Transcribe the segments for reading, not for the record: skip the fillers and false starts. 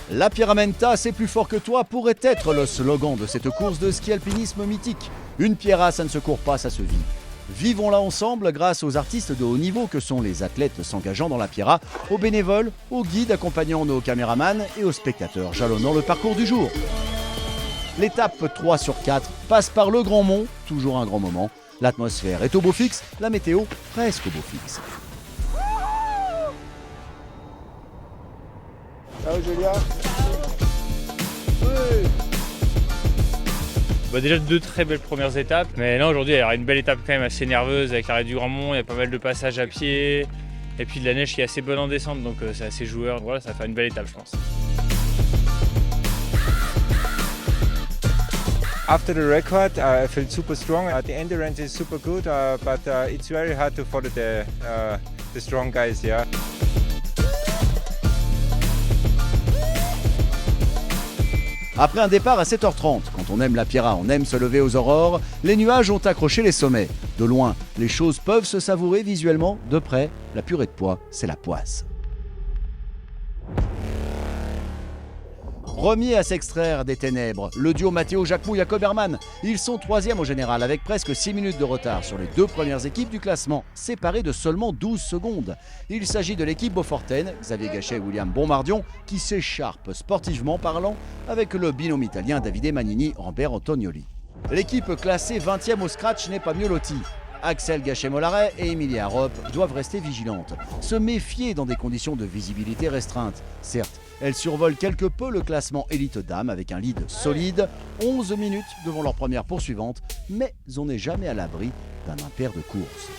La Pierramenta, c'est plus fort que toi pourrait être le slogan de cette course de ski alpinisme mythique. Une pierra, ça ne se court pas, ça se vit. Vivons-la ensemble grâce aux artistes de haut niveau que sont les athlètes s'engageant dans la pierra, aux bénévoles, aux guides accompagnant nos caméramans et aux spectateurs jalonnant le parcours du jour. L'étape 3 sur 4 passe par le Grand Mont, toujours un grand moment. L'atmosphère est au beau fixe, la météo presque au beau fixe. Ciao Julia. Déjà deux très belles premières étapes, mais là aujourd'hui il y aura une belle étape quand même assez nerveuse avec l'arrêt du Grand Mont, il y a pas mal de passages à pied, et puis de la neige qui est assez bonne en descente, donc c'est assez joueur, voilà, ça va faire une belle étape je pense. After the record, I felt super strong. The endurance is super good, but it's very hard to follow the strong guys. Yeah. Après un départ à 7h30, quand on aime la pierra, on aime se lever aux aurores, les nuages ont accroché les sommets. De loin, les choses peuvent se savourer visuellement, de près, la purée de pois, c'est la poisse. Premier à s'extraire des ténèbres, le duo Matteo Jacquemot-Jacob Herrmann. Ils sont troisième au général avec presque 6 minutes de retard sur les deux premières équipes du classement, séparées de seulement 12 secondes. Il s'agit de l'équipe Beaufortaine, Xavier Gachet et William Bonmardion, qui s'écharpent sportivement parlant avec le binôme italien Davide Magnini-Rambert Antonioli. L'équipe classée 20e au scratch n'est pas mieux lotie. Axel Gachet-Mollaret et Emilia Arop doivent rester vigilantes, se méfier dans des conditions de visibilité restreintes. Certes, elles survolent quelque peu le classement élite dames avec un lead solide, 11 minutes devant leur première poursuivante, mais on n'est jamais à l'abri d'un impair de course.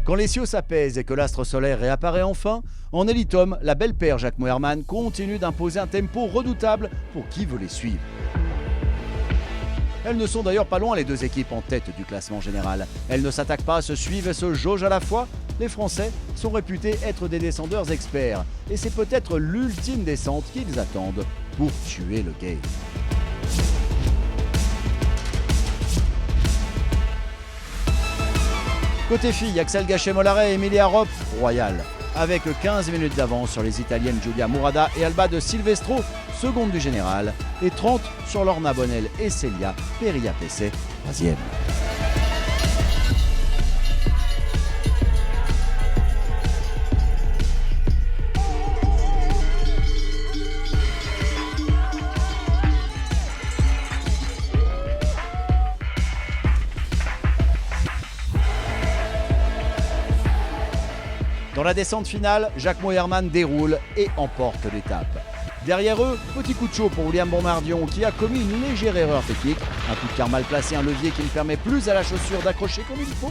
Quand les cieux s'apaisent et que l'astre solaire réapparaît enfin, en élite-homme, la belle paire Jacquemot Herrmann continue d'imposer un tempo redoutable pour qui veut les suivre. Elles ne sont d'ailleurs pas loin les deux équipes en tête du classement général. Elles ne s'attaquent pas, se suivent et se jaugent à la fois. Les Français sont réputés être des descendeurs experts et c'est peut-être l'ultime descente qu'ils attendent pour tuer le game. Côté filles, Axel Gachet-Mollaret et Emilia Arop, royal, avec 15 minutes d'avance sur les Italiennes Giulia Murada et Alba de Silvestro, seconde du général, et 30 sur Lorna Bonnel et Celia Peria-Pesset, troisième. Dans la descente finale, Jacquemot Herrmann déroule et emporte l'étape. Derrière eux, petit coup de chaud pour William Bonmardion qui a commis une légère erreur technique. Un coup de quart mal placé, un levier qui ne permet plus à la chaussure d'accrocher comme il faut.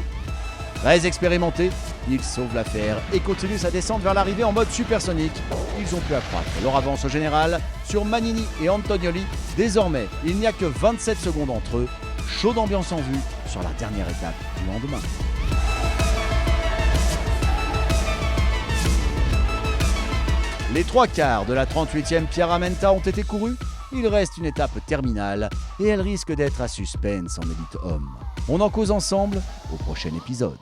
Très expérimenté, il sauve l'affaire et continue sa descente vers l'arrivée en mode supersonique. Ils ont pu accroître leur avance au général sur Magnini et Antonioli. Désormais, il n'y a que 27 secondes entre eux. Chaude ambiance en vue sur la dernière étape du lendemain. Les trois quarts de la 38e Pierramenta ont été courus. Il reste une étape terminale et elle risque d'être à suspense en élite homme. On en cause ensemble au prochain épisode.